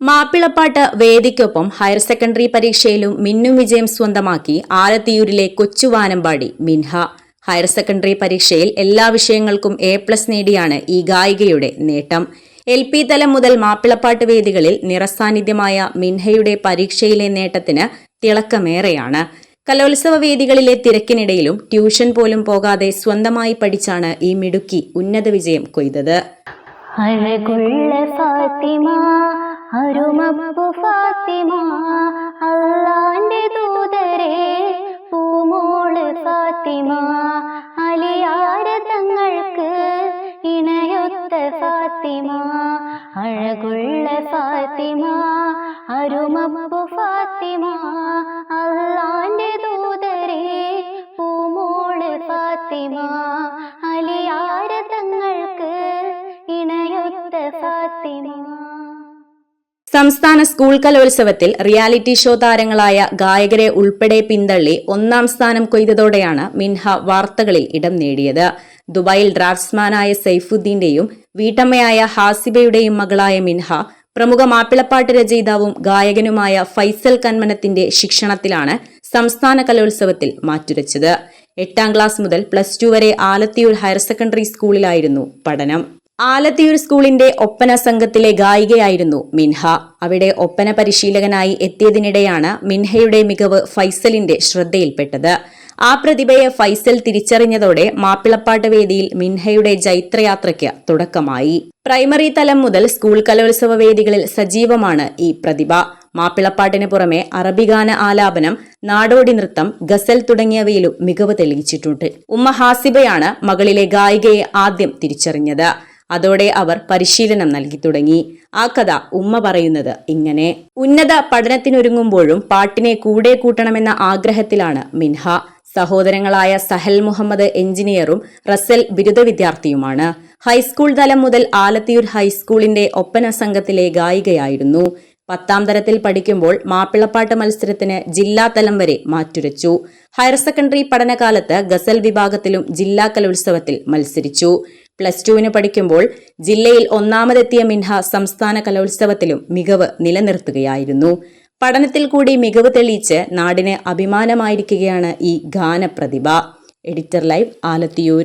മാപ്പിളപ്പാട്ട് വേദിക്കൊപ്പം higher secondary പരീക്ഷയിലും മിന്നും വിജയം സ്വന്തമാക്കി ആലത്തിയൂരിലെ കൊച്ചുവാനമ്പാടി മിൻഹ. ഹയർ സെക്കൻഡറി പരീക്ഷയിൽ എല്ലാ വിഷയങ്ങൾക്കും A+ നേടിയാണ് ഈ ഗായികയുടെ നേട്ടം. LP തലം മുതൽ മാപ്പിളപ്പാട്ട് വേദികളിൽ നിറസാന്നിധ്യമായ മിൻഹയുടെ പരീക്ഷയിലെ നേട്ടത്തിന് തിളക്കമേറെയാണ്. കലോത്സവ വേദികളിലെ തിരക്കിനിടയിലും ട്യൂഷൻ പോലും പോകാതെ സ്വന്തമായി പഠിച്ചാണ് ഈ മിടുക്കി ഉന്നത വിജയം കൊയ്തത്. അഴകുള്ള ഫാത്തിമ, അരുമപ്പു ഫാത്തിമ, അല്ലാന്റെ ദൂതരെ പൂമോള് ഫാത്തിമ, അലിയാര തങ്ങൾക്ക് ഇണയൊത്ത ഫാത്തിമ. അഴകുള്ള ഫാത്തിമ, അരുമപ്പു ഫാത്തിമ, അല്ലാന്റെ ദൂതരെ പൂമോള് ഫാത്തിമ, അലിയാര തങ്ങൾക്ക് ഇണയൊത്ത ഫാത്തിമ. സംസ്ഥാന സ്കൂൾ കലോത്സവത്തിൽ റിയാലിറ്റി ഷോ താരങ്ങളായ ഗായകരെ ഉൾപ്പെടെ പിന്തള്ളി 1ാം സ്ഥാനം കൊയ്തതോടെയാണ് മിൻഹ വാർത്തകളിൽ ഇടം നേടിയത്. ദുബായിൽ ഡ്രാഫ്റ്റ്സ്മാനായ സൈഫുദ്ദീന്റെയും വീട്ടമ്മയായ ഹാസിബയുടെയും മകളായ മിൻഹ പ്രമുഖ മാപ്പിളപ്പാട്ട് രചയിതാവും ഗായകനുമായ ഫൈസൽ കന്മനത്തിന്റെ ശിക്ഷണത്തിലാണ് സംസ്ഥാന കലോത്സവത്തിൽ മാറ്റുരച്ചത്. 8ാം ക്ലാസ് മുതൽ +2 വരെ ആലത്തിയൂർ ഹയർ സെക്കൻഡറി സ്കൂളിലായിരുന്നു പഠനം. ആലത്തിയൂർ സ്കൂളിന്റെ ഒപ്പന സംഘത്തിലെ ഗായികയായിരുന്നു മിൻഹ. അവിടെ ഒപ്പന പരിശീലകനായി എത്തിയതിനിടെയാണ് മിൻഹയുടെ മികവ് ഫൈസലിന്റെ ശ്രദ്ധയിൽപ്പെട്ടത്. ആ പ്രതിഭയെ ഫൈസൽ തിരിച്ചറിഞ്ഞതോടെ മാപ്പിളപ്പാട്ട് വേദിയിൽ മിൻഹയുടെ ജൈത്രയാത്രയ്ക്ക് തുടക്കമായി. പ്രൈമറി തലം മുതൽ സ്കൂൾ കലോത്സവ വേദികളിൽ സജീവമാണ് ഈ പ്രതിഭ. മാപ്പിളപ്പാട്ടിന് പുറമെ അറബിഗാന ആലാപനം, നാടോടി നൃത്തം, ഗസൽ തുടങ്ങിയവയിലും മികവ് തെളിയിച്ചിട്ടുണ്ട്. ഉമ്മ ഹാസിബയാണ് മകളിലെ ഗായികയെ ആദ്യം തിരിച്ചറിഞ്ഞത്. അതോടെ അവർ പരിശീലനം നൽകി തുടങ്ങി. ആ കഥ ഉമ്മ പറയുന്നത് ഇങ്ങനെ: ഉന്നത പഠനത്തിനൊരുങ്ങുമ്പോഴും പാട്ടിനെ കൂടെ കൂട്ടണമെന്ന ആഗ്രഹത്തിലാണ് മിൻഹ. സഹോദരങ്ങളായ സഹൽ മുഹമ്മദ് എഞ്ചിനീയറും റസൽ ബിരുദ വിദ്യാർത്ഥിയുമാണ്. ഹൈസ്കൂൾ തലം മുതൽ ആലത്തിയൂർ ഹൈസ്കൂളിന്റെ ഒപ്പന സംഘത്തിലെ ഗായികയായിരുന്നു. 10ാം തരത്തിൽ പഠിക്കുമ്പോൾ മാപ്പിളപ്പാട്ട് മത്സരത്തിന് ജില്ലാതലം വരെ മാറ്റുരച്ചു. ഹയർ സെക്കൻഡറി പഠനകാലത്ത് ഗസൽ വിഭാഗത്തിലും ജില്ലാ കലോത്സവത്തിൽ മത്സരിച്ചു. +2 പഠിക്കുമ്പോൾ ജില്ലയിൽ 1ാമതെത്തിയ മിൻഹ സംസ്ഥാന കലോത്സവത്തിലും മികവ് നിലനിർത്തുകയായിരുന്നു. പഠനത്തിൽ കൂടി മികവ് തെളിയിച്ച് നാടിന് അഭിമാനമായിരിക്കുകയാണ് ഈ ഗാനപ്രതിഭ. Editor live, Alathiyur.